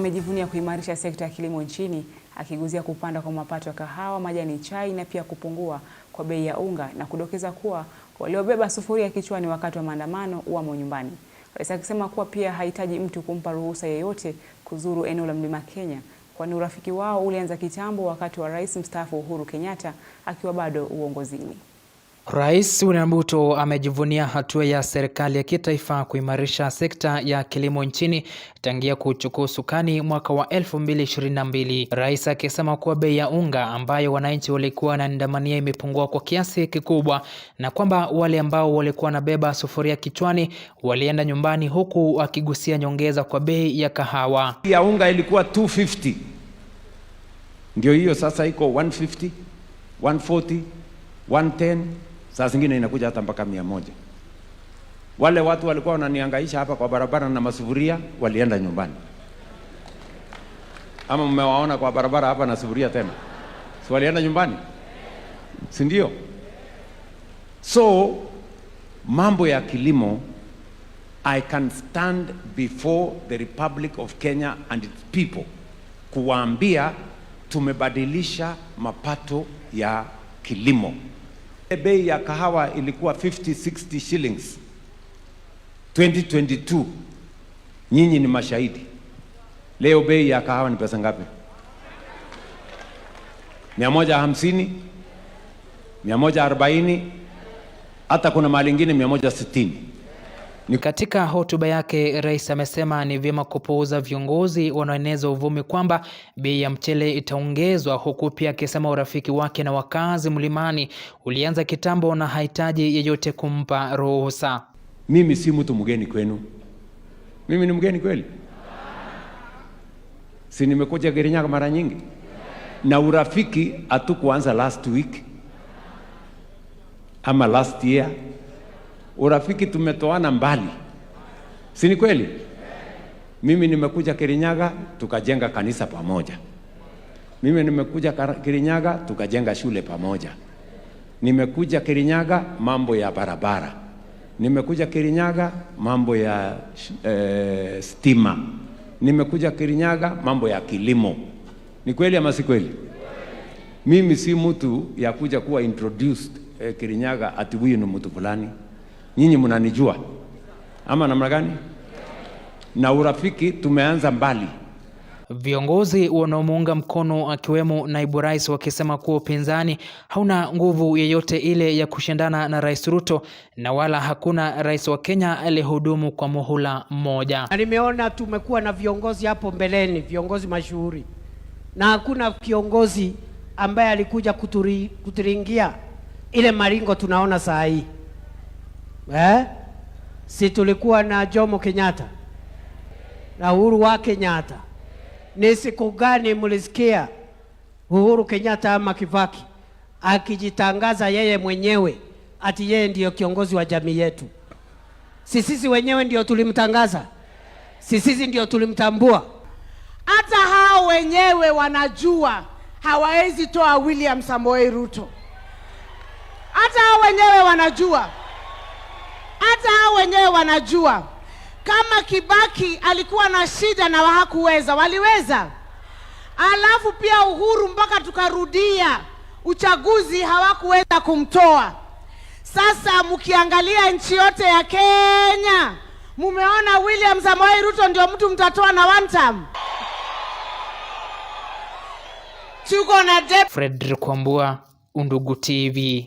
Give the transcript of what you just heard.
amejivunia kuimarisha sekta ya kilimo nchini, akiguzia kupanda kwa mapato ya kahawa, majani chai na pia kupungua kwa bei ya unga, na kudokeza kuwa waliobeba sufuria kichwani wakati wa maandamano wamo nyumbani. Rais akisema kuwa pia hahitaji mtu kumpa ruhusa yeyote kuzuru eneo la Mlima Kenya, kwani urafiki wao ulianza kitambo wakati wa Rais mstaafu Uhuru Kenyatta akiwa bado uongozini. Rais William Ruto amejivunia hatua ya serikali ya kitaifa kuimarisha sekta ya kilimo nchini tangia kuchukua usukani mwaka wa 2022. Rais akisema kuwa bei ya unga ambayo wananchi walikuwa wanaandamania imepungua kwa kiasi kikubwa, na kwamba wale ambao walikuwa wanabeba sufuria kichwani walienda nyumbani, huku akigusia nyongeza kwa bei ya kahawa. Ya unga ilikuwa 250. Ndio hiyo sasa iko 150, 140, 110. Saa zingine inakuja hata mpaka 100. Wale watu walikuwa wananihangaisha hapa kwa barabara na masufuria walienda nyumbani. Ama mmewaona kwa barabara hapa na sufuria tena? Si walienda nyumbani? Si ndio? So mambo ya kilimo, I can stand before the Republic of Kenya and its people kuwaambia tumebadilisha mapato ya kilimo. Bei ya kahawa ilikuwa 50-60 shillings 2022. Nyinyi ni mashahidi. Leo bei ya kahawa ni pesa ngapi? 150, 140, hata kuna mahali ingine 160. Katika hotuba yake, rais amesema ni vyema kupuuza viongozi wanaoeneza uvumi kwamba bei ya mchele itaongezwa, huku pia akisema urafiki wake na wakazi mlimani ulianza kitambo na hahitaji yeyote kumpa ruhusa. Mimi si mtu mgeni kwenu. Mimi ni mgeni kweli? Si nimekuja Kirinyaga mara nyingi? Na urafiki hatukuanza last week ama last year. Urafiki tumetoana mbali. Si ni kweli? Mimi nimekuja Kirinyaga tukajenga kanisa pamoja. Mimi nimekuja Kirinyaga tukajenga shule pamoja. Nimekuja Kirinyaga mambo ya barabara. Nimekuja Kirinyaga mambo ya stima. Nimekuja Kirinyaga mambo ya kilimo. Ni kweli ama si kweli? Mimi si mtu ya kuja kuwa introduced Kirinyaga ati huyu ni mtu fulani. Nyinyi mnanijua ama namna gani? Na urafiki tumeanza mbali. Viongozi wanaomuunga mkono akiwemo naibu rais wakisema kuwa upinzani hauna nguvu yeyote ile ya kushindana na Rais Ruto, na wala hakuna rais wa Kenya aliyehudumu kwa muhula mmoja. Nimeona tumekuwa na viongozi hapo mbeleni, viongozi mashuhuri, na hakuna kiongozi ambaye alikuja kuturingia ile maringo tunaona saa hii. Si tulikuwa na Jomo Kenyatta na Uhuru wa Kenyatta. Ni siku gani mlisikia Uhuru Kenyatta ama Kibaki akijitangaza yeye mwenyewe ati yeye ndiyo kiongozi wa jamii yetu? Sisi wenyewe ndio tulimtangaza, sisi ndio tulimtambua. Hata hao wenyewe wanajua hawawezi toa William Samoei Ruto. Hata hao wenyewe wanajua. Hata hao wenyewe wanajua kama Kibaki alikuwa na shida na hakuweza, waliweza. Alafu pia Uhuru mpaka tukarudia uchaguzi hawakuweza kumtoa. Sasa mkiangalia nchi yote ya Kenya, mumeona William Samoei Ruto ndio mtu mtatoa na one term. Fredrick Kwambua, Undugu TV.